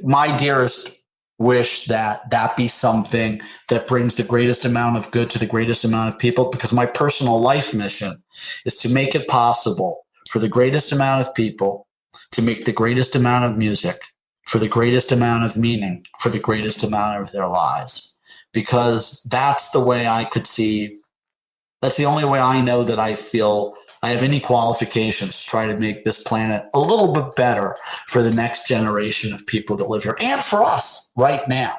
my dearest wish that be something that brings the greatest amount of good to the greatest amount of people, because my personal life mission is to make it possible for the greatest amount of people to make the greatest amount of music for the greatest amount of meaning, for the greatest amount of their lives. Because that's the way that's the only way I know that I feel I have any qualifications to try to make this planet a little bit better for the next generation of people that live here, and for us right now.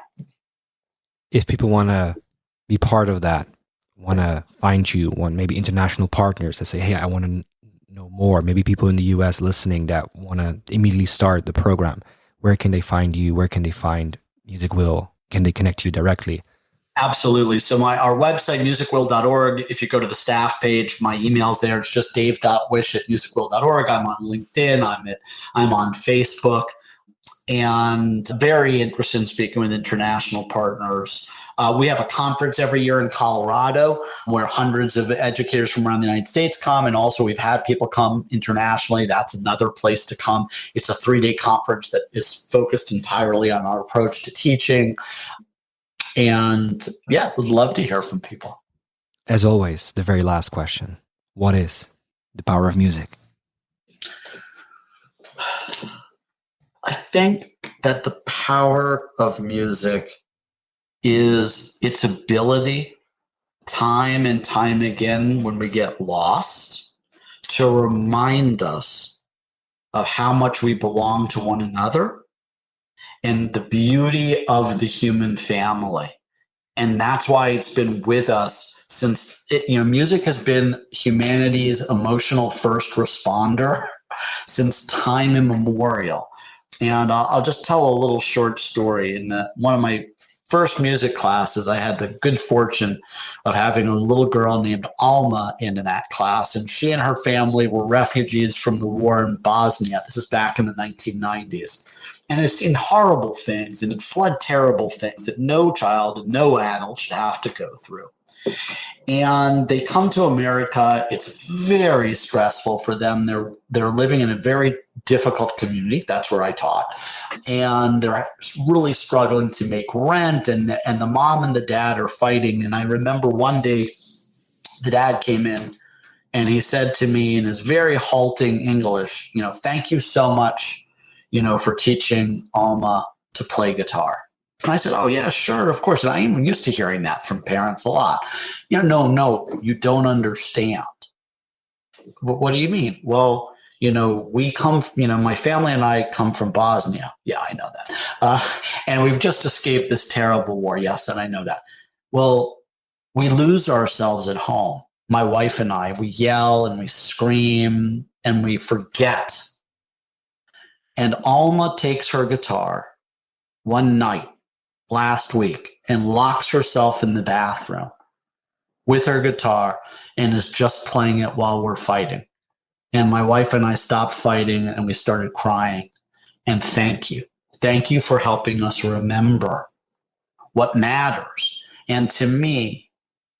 If people want to be part of that, want to find you, want maybe international partners that say, hey, I want to know more, maybe people in the US listening that want to immediately start the program, where can they find you? Where can they find Music Will? Can they connect to you directly? Absolutely. So our website, musicwill.org, if you go to the staff page, my email's there. It's just dave.wish@musicwill.org. I'm on LinkedIn. I'm on Facebook, and very interested in speaking with international partners. We have a conference every year in Colorado where hundreds of educators from around the United States come. And also we've had people come internationally. That's another place to come. It's a 3-day conference that is focused entirely on our approach to teaching. And yeah, would love to hear from people. As always, the very last question. What is the power of music? I think that the power of music is its ability, time and time again, when we get lost, to remind us of how much we belong to one another and the beauty of the human family. And that's why it's been with us since music has been humanity's emotional first responder since time immemorial. And I'll just tell a little short story. In one of my first music classes, I had the good fortune of having a little girl named Alma in that class. And she and her family were refugees from the war in Bosnia. This is back in the 1990s. And they've seen horrible things and had fled terrible things that no child and no adult should have to go through. And they come to America. It's very stressful for them. They're living in a very difficult community. That's where I taught. And they're really struggling to make rent. And the mom and the dad are fighting. And I remember one day the dad came in and he said to me in his very halting English, thank you so much, for teaching Alma to play guitar. And I said, oh, yeah, sure, of course. And I am used to hearing that from parents a lot. No, you don't understand. What do you mean? Well, we come, my family and I come from Bosnia. Yeah, I know that. And we've just escaped this terrible war. Yes, and I know that. Well, we lose ourselves at home. My wife and I, we yell and we scream and we forget. And Alma takes her guitar one night last week and locks herself in the bathroom with her guitar and is just playing it while we're fighting. And my wife and I stopped fighting and we started crying. And thank you. Thank you for helping us remember what matters. And to me,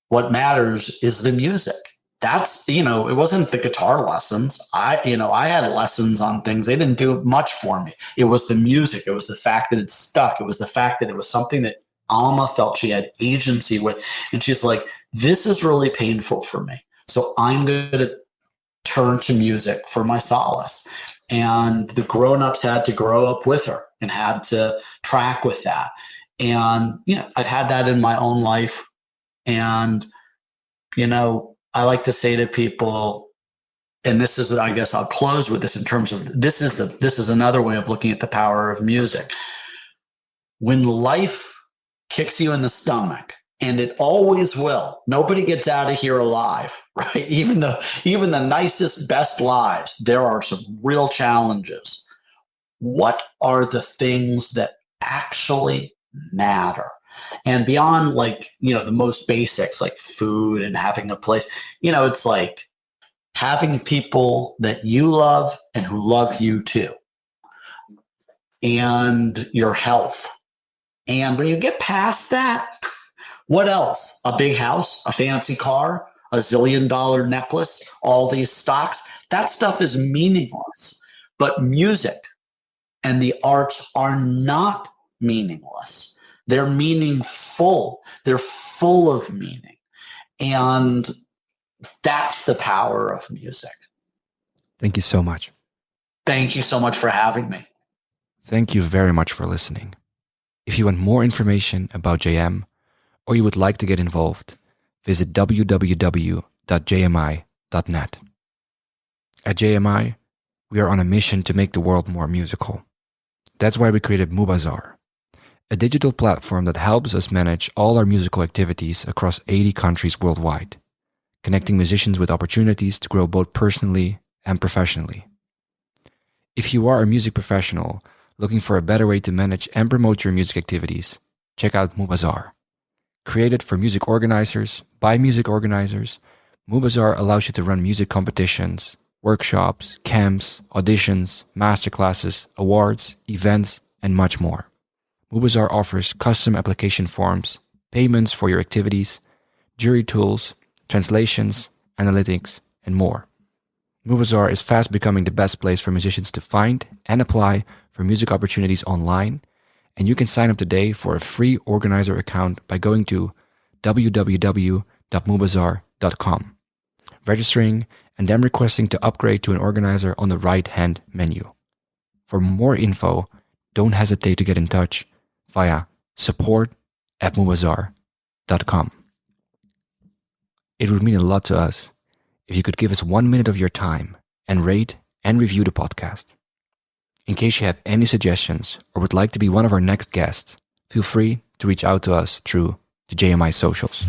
what matters is the music. That's, it wasn't the guitar lessons. I had lessons on things. They didn't do much for me. It was the music. It was the fact that it stuck. It was the fact that it was something that Alma felt she had agency with. And she's like, this is really painful for me. So I'm going to turn to music for my solace. And the grown-ups had to grow up with her. and had to track with that. And, I've had that in my own life. And, I like to say to people, and this is, I guess I'll close with this in terms of this is another way of looking at the power of music. When life kicks you in the stomach, and it always will, nobody gets out of here alive, right? Even the nicest, best lives, there are some real challenges. What are the things that actually matter? And beyond the most basics like food and having a place, it's like having people that you love and who love you too. And your health. And when you get past that, what else? A big house, a fancy car, a $1 zillion necklace, all these stocks, that stuff is meaningless. But music and the arts are not meaningless. They're meaningful. They're full of meaning. And that's the power of music. Thank you so much. Thank you so much for having me. Thank you very much for listening. If you want more information about JM, or you would like to get involved, visit www.jmi.net. At JMI, we are on a mission to make the world more musical. That's why we created Mubazar, a digital platform that helps us manage all our musical activities across 80 countries worldwide, connecting musicians with opportunities to grow both personally and professionally. If you are a music professional looking for a better way to manage and promote your music activities, check out Mubazar. Created for music organizers, by music organizers, Mubazar allows you to run music competitions, workshops, camps, auditions, masterclasses, awards, events, and much more. Mubazar offers custom application forms, payments for your activities, jury tools, translations, analytics, and more. Mubazar is fast becoming the best place for musicians to find and apply for music opportunities online, and you can sign up today for a free organizer account by going to www.mubazar.com, registering, and then requesting to upgrade to an organizer on the right-hand menu. For more info, don't hesitate to get in touch via support@mubazar.com. It would mean a lot to us if you could give us 1 minute of your time and rate and review the podcast. In case you have any suggestions or would like to be one of our next guests, feel free to reach out to us through the JMI socials.